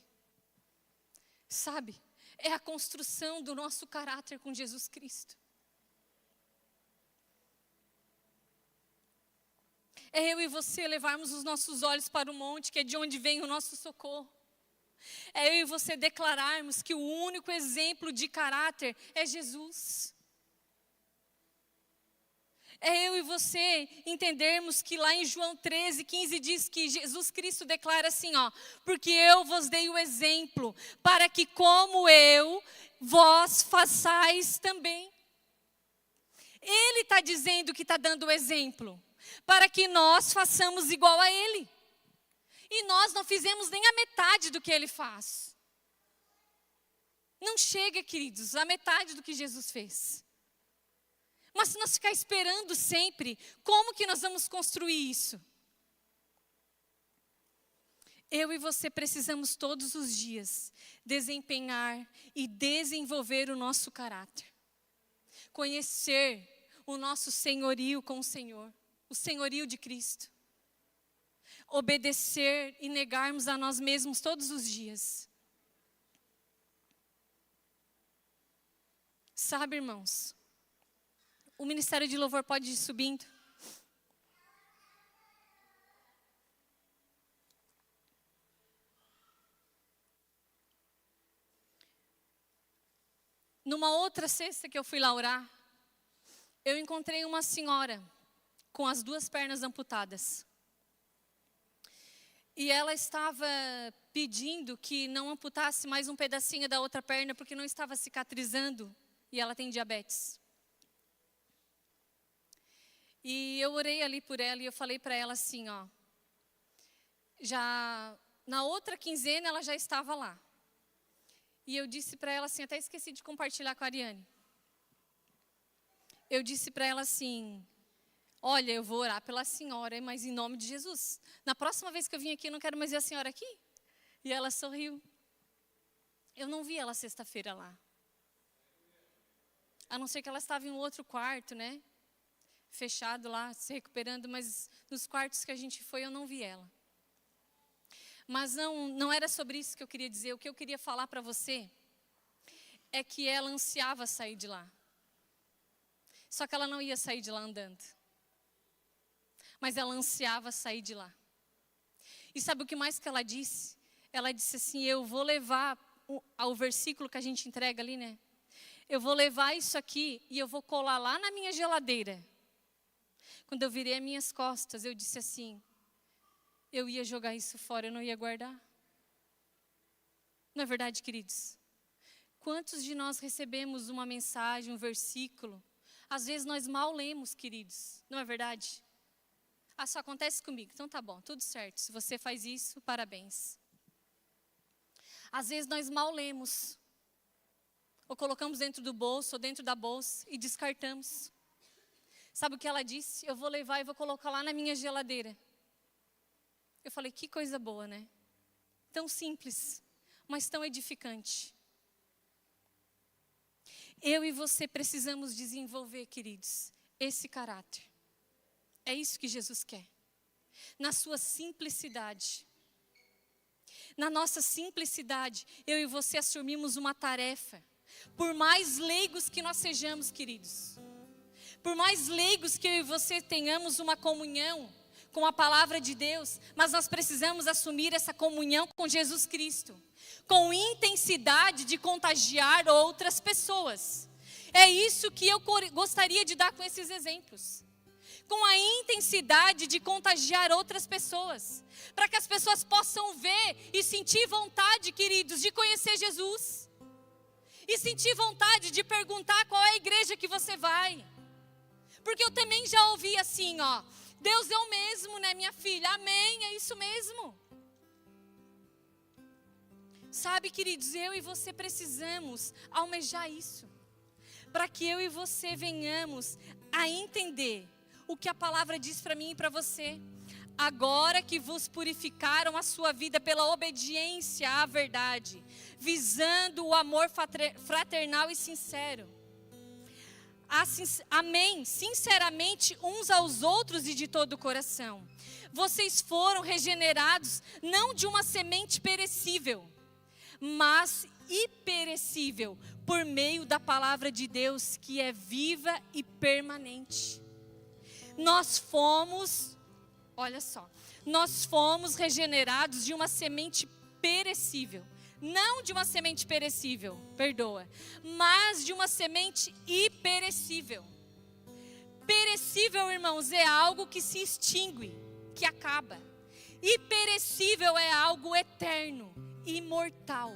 Sabe, é a construção do nosso caráter com Jesus Cristo. É eu e você levarmos os nossos olhos para o monte, que é de onde vem o nosso socorro. É eu e você declararmos que o único exemplo de caráter é Jesus. É eu e você entendermos que lá em João 13:15 diz que Jesus Cristo declara assim, ó: porque eu vos dei o exemplo, para que como eu, vós façais também. Ele está dizendo que está dando o exemplo, para que nós façamos igual a Ele. E nós não fizemos nem a metade do que Ele faz. Não chega, queridos, a metade do que Jesus fez. Mas se nós ficar esperando sempre, como que nós vamos construir isso? Eu e você precisamos todos os dias desempenhar e desenvolver o nosso caráter. Conhecer o nosso senhorio com o Senhor, o senhorio de Cristo. Obedecer e negarmos a nós mesmos todos os dias. Sabe, irmãos, o ministério de louvor pode ir subindo. Numa outra sexta que eu fui lá orar, eu encontrei uma senhora com as 2 pernas amputadas. E ela estava pedindo que não amputasse mais um pedacinho da outra perna, porque não estava cicatrizando, e ela tem diabetes. E eu orei ali por ela e eu falei para ela assim, ó, já na outra quinzena ela já estava lá. E eu disse para ela assim, até esqueci de compartilhar com a Ariane. Eu disse para ela assim, olha, eu vou orar pela senhora, mas em nome de Jesus. Na próxima vez que eu vim aqui, eu não quero mais ver a senhora aqui. E ela sorriu. Eu não vi ela sexta-feira lá. A não ser que ela estava em um outro quarto, né? Fechado lá, se recuperando, mas nos quartos que a gente foi, eu não vi ela. Mas não era sobre isso que eu queria dizer. O que eu queria falar para você é que ela ansiava sair de lá. Só que ela não ia sair de lá andando. Mas ela ansiava sair de lá. E sabe o que mais que ela disse? Ela disse assim, eu vou levar ao versículo que a gente entrega ali, né? Eu vou levar isso aqui e eu vou colar lá na minha geladeira. Quando eu virei as minhas costas, eu disse assim, eu ia jogar isso fora, eu não ia guardar. Não é verdade, queridos? Quantos de nós recebemos uma mensagem, um versículo? Às vezes nós mal lemos, queridos. Não é verdade? Ah, só acontece comigo. Então tá bom, tudo certo. Se você faz isso, parabéns. Às vezes nós mal lemos. Ou colocamos dentro do bolso, ou dentro da bolsa, e descartamos. Sabe o que ela disse? Eu vou levar e vou colocar lá na minha geladeira. Eu falei, que coisa boa, né? Tão simples, mas tão edificante. Eu e você precisamos desenvolver, queridos, esse caráter. É isso que Jesus quer. Na sua simplicidade. Na nossa simplicidade, eu e você assumimos uma tarefa. Por mais leigos que nós sejamos, queridos. Por mais leigos que eu e você tenhamos uma comunhão com a palavra de Deus, mas nós precisamos assumir essa comunhão com Jesus Cristo, com intensidade de contagiar outras pessoas. É isso que eu gostaria de dar com esses exemplos. Com a intensidade de contagiar outras pessoas, para que as pessoas possam ver e sentir vontade, queridos, de conhecer Jesus. E sentir vontade de perguntar qual é a igreja que você vai. Porque eu também já ouvi assim, ó, Deus é o mesmo, né, minha filha? Amém, é isso mesmo. Sabe, queridos, eu e você precisamos almejar isso. Para que eu e você venhamos a entender o que a palavra diz para mim e para você. Agora que vos purificaram a sua vida pela obediência à verdade, visando o amor fraternal e sincero. Amém, sinceramente uns aos outros e de todo o coração. Vocês foram regenerados não de uma semente perecível, mas imperecível, por meio da palavra de Deus, que é viva e permanente. Nós fomos Olha só, nós fomos regenerados de uma semente perecível. Não de uma semente perecível, perdoa, mas de uma semente imperecível. Perecível, irmãos, é algo que se extingue, que acaba. Imperecível é algo eterno, imortal.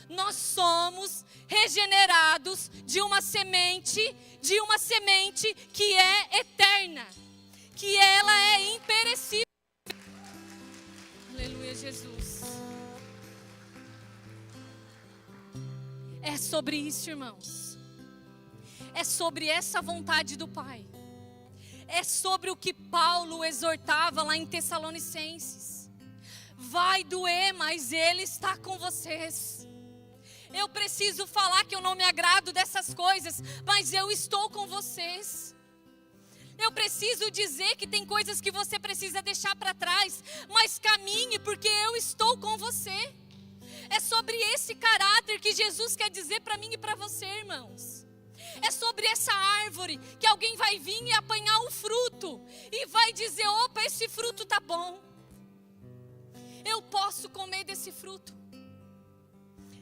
Nós somos regenerados de uma semente que é eterna, que ela é imperecível. Aleluia, Jesus. É sobre isso, irmãos. É sobre essa vontade do Pai. É sobre o que Paulo exortava lá em Tessalonicenses. Vai doer, mas Ele está com vocês. Eu preciso falar que eu não me agrado dessas coisas, mas eu estou com vocês. Eu preciso dizer que tem coisas que você precisa deixar para trás, mas caminhe, porque eu estou com você. É sobre esse caráter que Jesus quer dizer para mim e para você, irmãos. É sobre essa árvore que alguém vai vir e apanhar um fruto e vai dizer: opa, esse fruto tá bom. Eu posso comer desse fruto.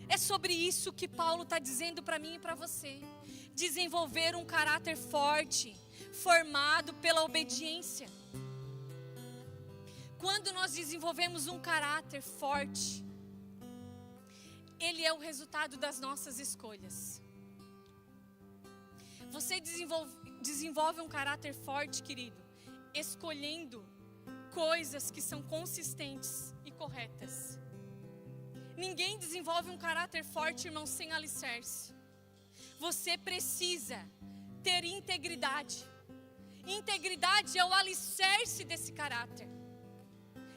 É sobre isso que Paulo está dizendo para mim e para você. Desenvolver um caráter forte, formado pela obediência. Quando nós desenvolvemos um caráter forte, ele é o resultado das nossas escolhas. Você desenvolve um caráter forte, querido, escolhendo coisas que são consistentes e corretas. Ninguém desenvolve um caráter forte, irmão, sem alicerce. Você precisa ter integridade. Integridade é o alicerce desse caráter.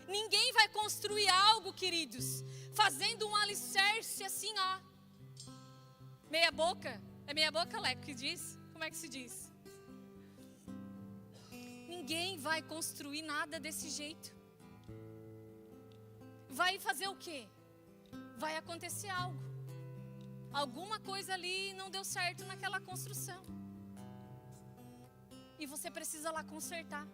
Ninguém vai construir algo, queridos, fazendo um alicerce assim, ó. Meia boca. É meia boca, Leco, que diz? Como é que se diz? Ninguém vai construir nada desse jeito. Vai fazer o quê? Vai acontecer algo. Alguma coisa ali não deu certo naquela construção. E você precisa lá consertar.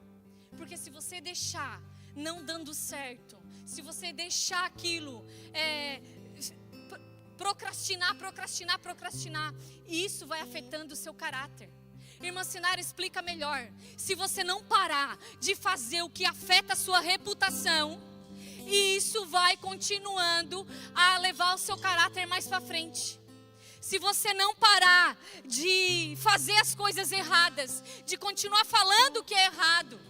Porque se você deixar não dando certo, se você deixar aquilo procrastinar, isso vai afetando o seu caráter. Irmã Sinara explica melhor. Se você não parar de fazer o que afeta a sua reputação, isso vai continuando a levar o seu caráter mais para frente. Se você não parar de fazer as coisas erradas, de continuar falando o que é errado,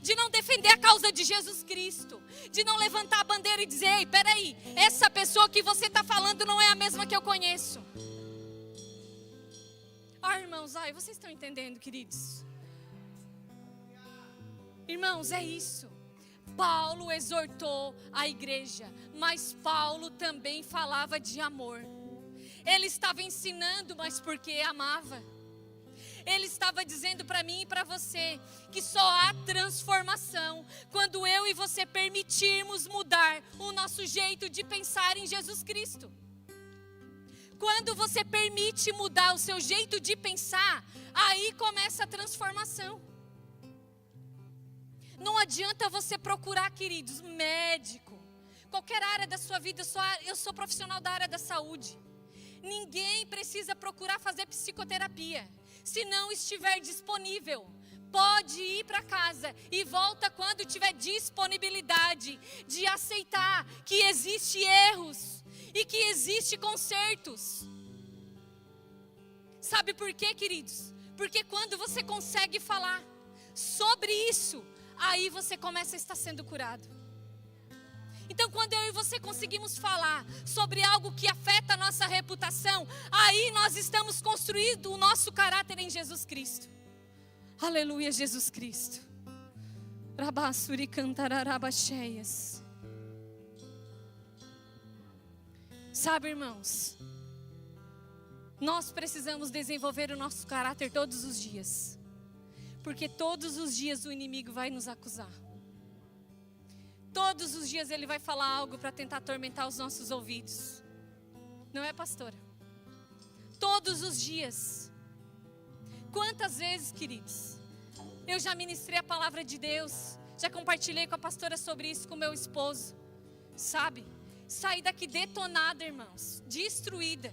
de não defender a causa de Jesus Cristo, de não levantar a bandeira e dizer: ei, peraí, essa pessoa que você está falando não é a mesma que eu conheço. Irmãos, vocês estão entendendo, queridos? Irmãos, é isso. Paulo exortou a igreja, mas Paulo também falava de amor. Ele estava ensinando, mas porque amava. Ele estava dizendo para mim e para você que só há transformação quando eu e você permitirmos mudar o nosso jeito de pensar em Jesus Cristo. Quando você permite mudar o seu jeito de pensar, aí começa a transformação. Não adianta você procurar, queridos, médico, qualquer área da sua vida. Eu sou profissional da área da saúde. Ninguém precisa procurar fazer psicoterapia se não estiver disponível. Pode ir para casa e volta quando tiver disponibilidade de aceitar que existem erros e que existem consertos. Sabe por quê, queridos? Porque quando você consegue falar sobre isso, aí você começa a estar sendo curado. Então, quando eu e você conseguimos falar sobre algo que afeta a nossa reputação, aí nós estamos construindo o nosso caráter em Jesus Cristo. Aleluia, Jesus Cristo. Rabassuri cantararabacheias. Sabe, irmãos, nós precisamos desenvolver o nosso caráter todos os dias. Porque todos os dias o inimigo vai nos acusar. Todos os dias ele vai falar algo para tentar atormentar os nossos ouvidos. Não é, pastora? Todos os dias. Quantas vezes, queridos, eu já ministrei a palavra de Deus Já compartilhei com a pastora sobre isso com meu esposo. Sabe? Saí daqui detonada, irmãos. Destruída.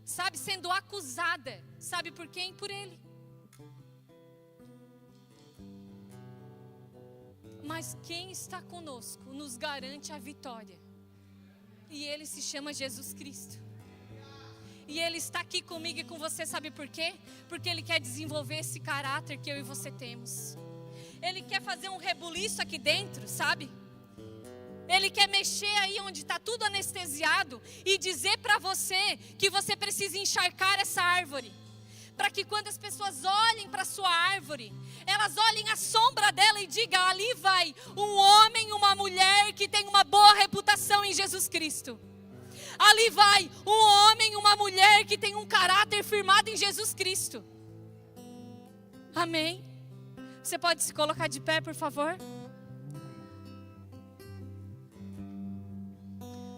Sabe? Sendo acusada. Sabe por quem? Por ele. Mas quem está conosco nos garante a vitória. E ele se chama Jesus Cristo. E ele está aqui comigo e com você, sabe por quê? Porque ele quer desenvolver esse caráter que eu e você temos. Ele quer fazer um rebuliço aqui dentro, sabe? Ele quer mexer aí onde está tudo anestesiado e dizer para você que você precisa encharcar essa árvore. Para que quando as pessoas olhem para a sua árvore, elas olhem a sombra dela e digam: ali vai um homem, uma mulher que tem uma boa reputação em Jesus Cristo. Ali vai um homem, uma mulher que tem um caráter firmado em Jesus Cristo. Amém? Você pode se colocar de pé, por favor?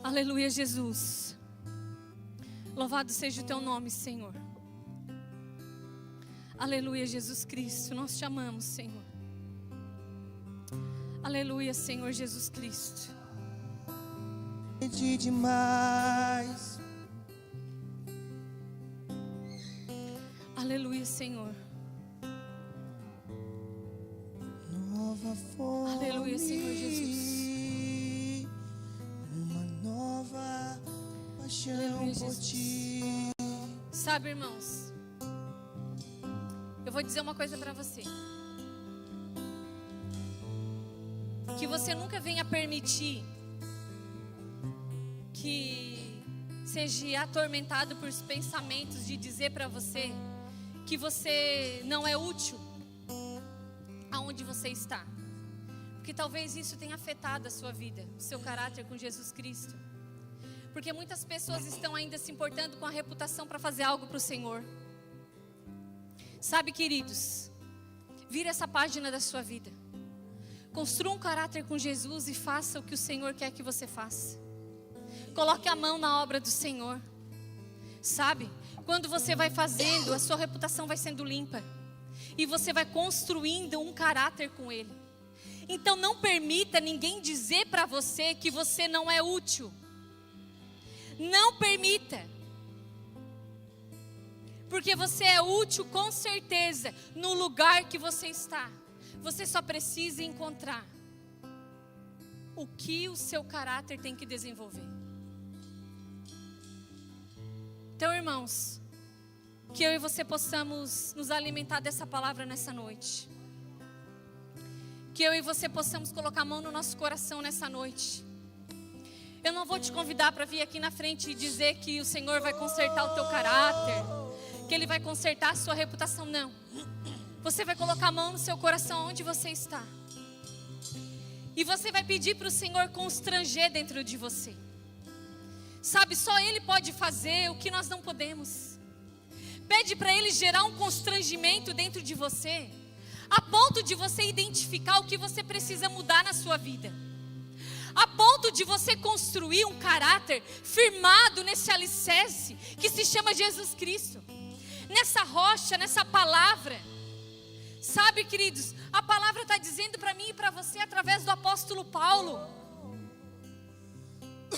Aleluia, Jesus. Louvado seja o teu nome, Senhor. Aleluia, Jesus Cristo, nós te amamos, Senhor. Aleluia, Senhor Jesus Cristo. Pedi demais. Aleluia, Senhor. Nova fome. Aleluia, Senhor Jesus. Uma nova paixão Aleluia, por Jesus. ti. Sabe, irmãos, eu vou dizer uma coisa para você. Que você nunca venha permitir que seja atormentado por pensamentos de dizer para você que você não é útil aonde você está. Porque talvez isso tenha afetado a sua vida, o seu caráter com Jesus Cristo. Porque muitas pessoas estão ainda se importando com a reputação para fazer algo para o Senhor. Sabe, queridos, vira essa página da sua vida. Construa um caráter com Jesus e faça o que o Senhor quer que você faça. Coloque a mão na obra do Senhor. Sabe, quando você vai fazendo, a sua reputação vai sendo limpa. E você vai construindo um caráter com Ele. Então não permita ninguém dizer para você que você não é útil. Não permita. Porque você é útil com certeza no lugar que você está. Você só precisa encontrar o que o seu caráter tem que desenvolver. Então, irmãos, que eu e você possamos nos alimentar dessa palavra nessa noite. Que eu e você possamos colocar a mão no nosso coração nessa noite. Eu não vou te convidar para vir aqui na frente e dizer que o Senhor vai consertar o teu caráter, que Ele vai consertar a sua reputação, não. Você vai colocar a mão no seu coração onde você está. E você vai pedir para o Senhor constranger dentro de você. Sabe, só Ele pode fazer o que nós não podemos. Pede para Ele gerar um constrangimento dentro de você, a ponto de você identificar o que você precisa mudar na sua vida. A ponto de você construir um caráter firmado nesse alicerce que se chama Jesus Cristo. Nessa rocha, nessa palavra. Sabe, queridos, a palavra está dizendo para mim e para você através do apóstolo Paulo.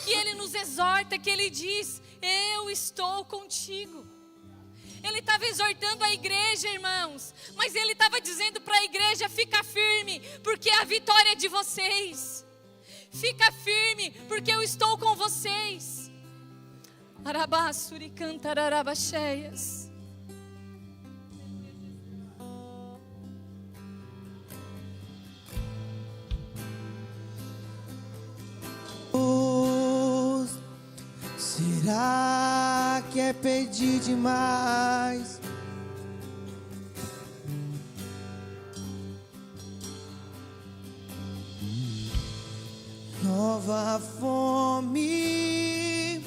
Que ele nos exorta, que ele diz: eu estou contigo. Ele estava exortando a igreja, irmãos. Mas ele estava dizendo para a igreja: fica firme, porque a vitória é de vocês. Fica firme, porque eu estou com vocês. Arabassuri cantararabacheias. Será que é pedir demais? Nova fome,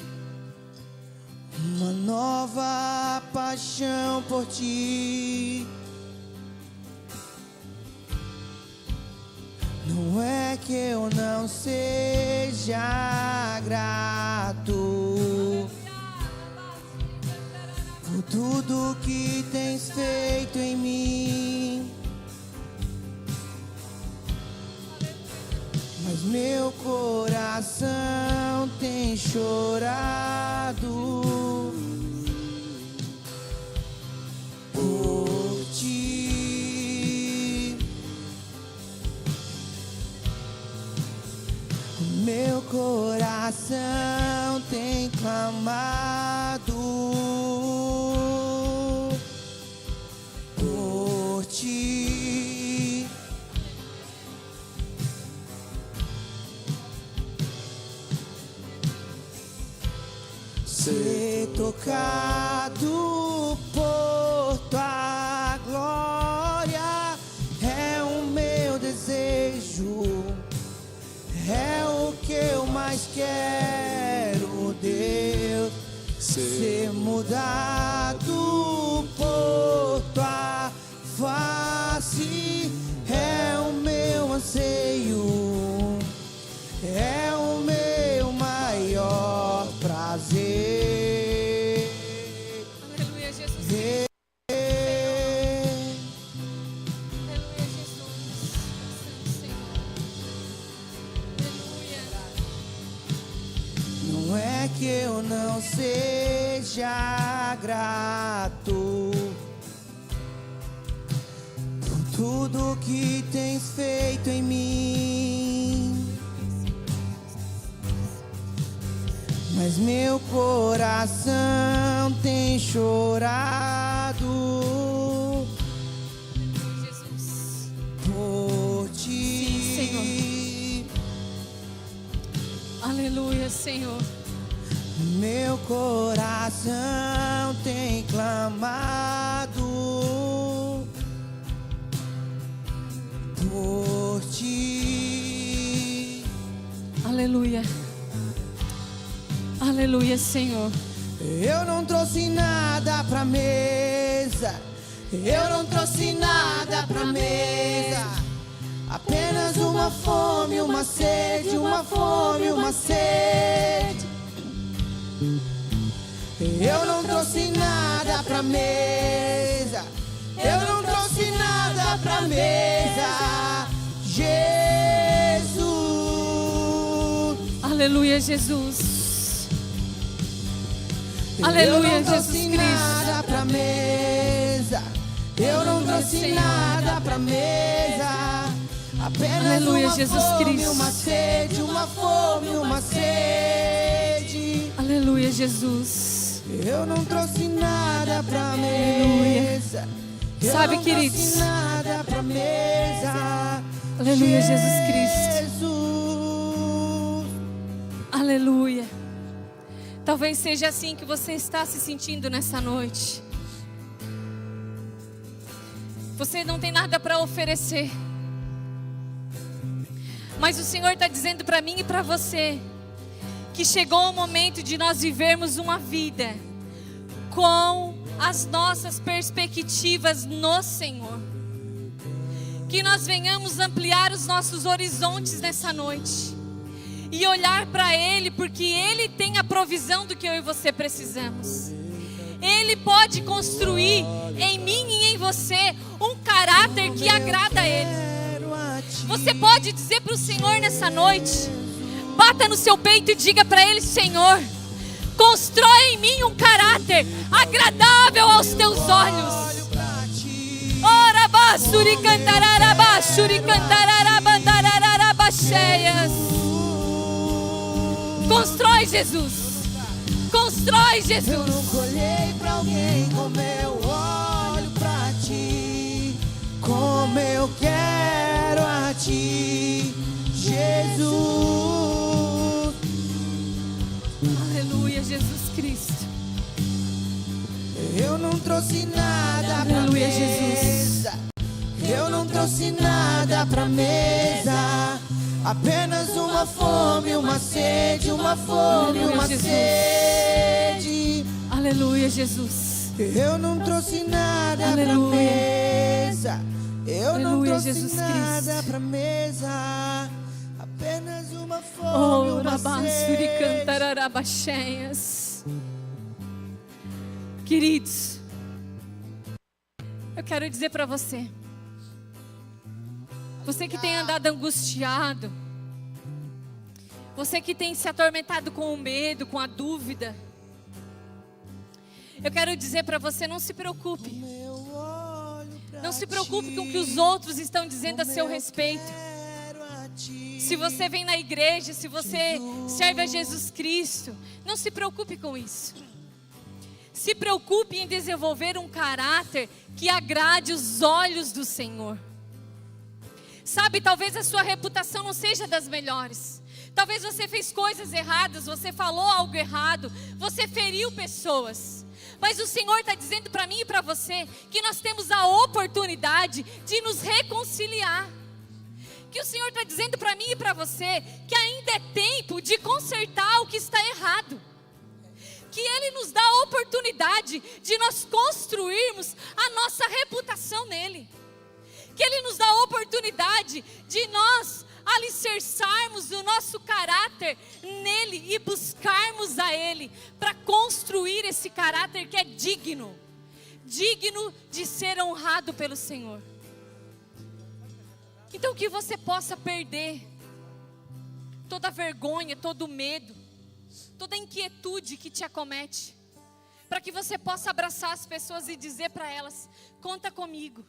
uma nova paixão por ti. Não é que eu não seja grato por tudo que tens feito em mim. mas meu coração tem chorado por ti. Meu coração tem clamado por ti. Ser tocado por tua glória é o meu desejo, é o que eu mais quero, Deus. Ser mudado por tua face é o meu anseio, é o meu maior prazer. Aleluia, Jesus. Aleluia, Jesus. Santo Senhor. Aleluia. Não é que eu não seja grato por tudo que tens feito em mim, mas meu coração tem chorado Jesus. por ti. Sim, Aleluia, Senhor. Meu coração tem clamado por ti. Aleluia. Aleluia, Senhor. Eu não trouxe nada pra mesa, eu não trouxe nada pra mesa. Apenas uma fome, uma sede, uma fome, uma sede. Eu não trouxe nada pra mesa, eu não trouxe nada pra mesa. Jesus. Aleluia, Jesus. Aleluia, Jesus Eu não trouxe nada pra mesa, eu não trouxe nada pra mesa. Apenas Aleluia, uma Jesus fome, Cristo. uma sede, uma fome, uma sede. Aleluia, Jesus. Eu não trouxe nada pra mesa. Eu Sabe, não queridos? trouxe nada pra mesa. Aleluia, Jesus Cristo. Jesus. Aleluia. Talvez seja assim que você está se sentindo nessa noite. Você não tem nada para oferecer. Mas o Senhor está dizendo para mim e para você que chegou o momento de nós vivermos uma vida com as nossas perspectivas no Senhor. Que nós venhamos ampliar os nossos horizontes nessa noite e olhar para Ele, porque Ele tem a provisão do que eu e você precisamos. Ele pode construir em mim e em você um caráter que agrada a Ele. Você pode dizer para o Senhor nessa noite, bata no seu peito e diga para Ele: Senhor, constrói em mim um caráter agradável aos teus olhos. Ora basuri cantarara basuri cantarara bandarara bacheias. Constrói, Jesus. Constrói, Jesus. Eu nunca olhei pra alguém como eu olho pra ti, como eu quero a ti, Jesus. Aleluia, Jesus Cristo. Eu não trouxe nada pra Aleluia, mesa. Eu não trouxe nada pra mesa. Apenas uma fome, uma sede, uma fome, Aleluia, uma Jesus. sede. Aleluia, Jesus. Eu não trouxe nada Aleluia. pra mesa. Eu não Aleluia, trouxe Jesus nada Cristo. pra mesa. Apenas uma fome, Oh, uma rabasuri sede. cantarara bacheias. Queridos, eu quero dizer para você que tem andado angustiado, Você que tem se atormentado com o medo, com a dúvida. Eu quero dizer para você, não se preocupe. Não se preocupe com o que os outros estão dizendo a seu respeito. Se você vem na igreja, se você serve a Jesus Cristo, não se preocupe com isso. Se preocupe em desenvolver um caráter que agrade os olhos do Senhor. Sabe, talvez a sua reputação não seja das melhores. Talvez você fez coisas erradas, você falou algo errado, você feriu pessoas. Mas o Senhor está dizendo para mim e para você que nós temos a oportunidade de nos reconciliar. Que o Senhor está dizendo para mim e para você que ainda é tempo de consertar o que está errado. Que Ele nos dá a oportunidade de nós construirmos a nossa reputação nele. Que Ele nos dá a oportunidade de nós alicerçarmos o nosso caráter nele e buscarmos a Ele para construir esse caráter que é digno de ser honrado pelo Senhor. Então que você possa perder toda a vergonha, todo o medo, toda a inquietude que te acomete, para que você possa abraçar as pessoas e dizer para elas: conta comigo.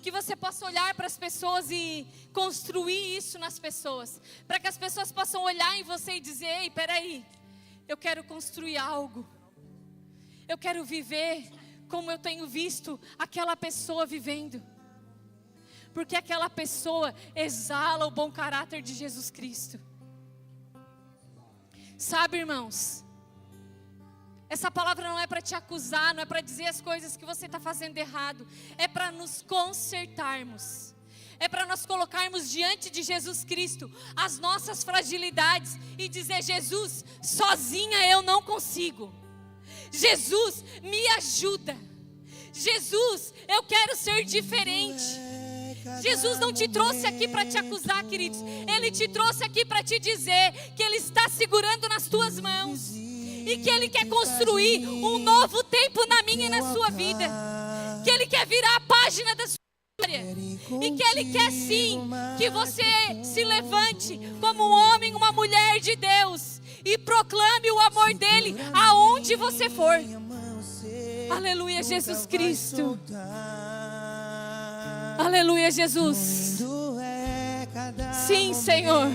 Que você possa olhar para as pessoas e construir isso nas pessoas, para que as pessoas possam olhar em você e dizer: ei, peraí, eu quero construir algo, eu quero viver como eu tenho visto aquela pessoa vivendo, porque aquela pessoa exala o bom caráter de Jesus Cristo. Sabe, irmãos, essa palavra não é para te acusar, não é para dizer as coisas que você está fazendo errado. É para nos consertarmos. É para nós colocarmos diante de Jesus Cristo as nossas fragilidades e dizer: Jesus, sozinha eu não consigo. Jesus, me ajuda. Jesus, eu quero ser diferente. Jesus não te trouxe aqui para te acusar, queridos. Ele te trouxe aqui para te dizer que Ele está segurando nas tuas mãos. E que Ele quer construir um novo tempo na minha e na sua vida. Que Ele quer virar a página da sua história. E que Ele quer sim que você se levante como um homem, uma mulher de Deus. E proclame o amor dEle aonde você for. Aleluia, Jesus Cristo. Aleluia, Jesus. Sim, Senhor.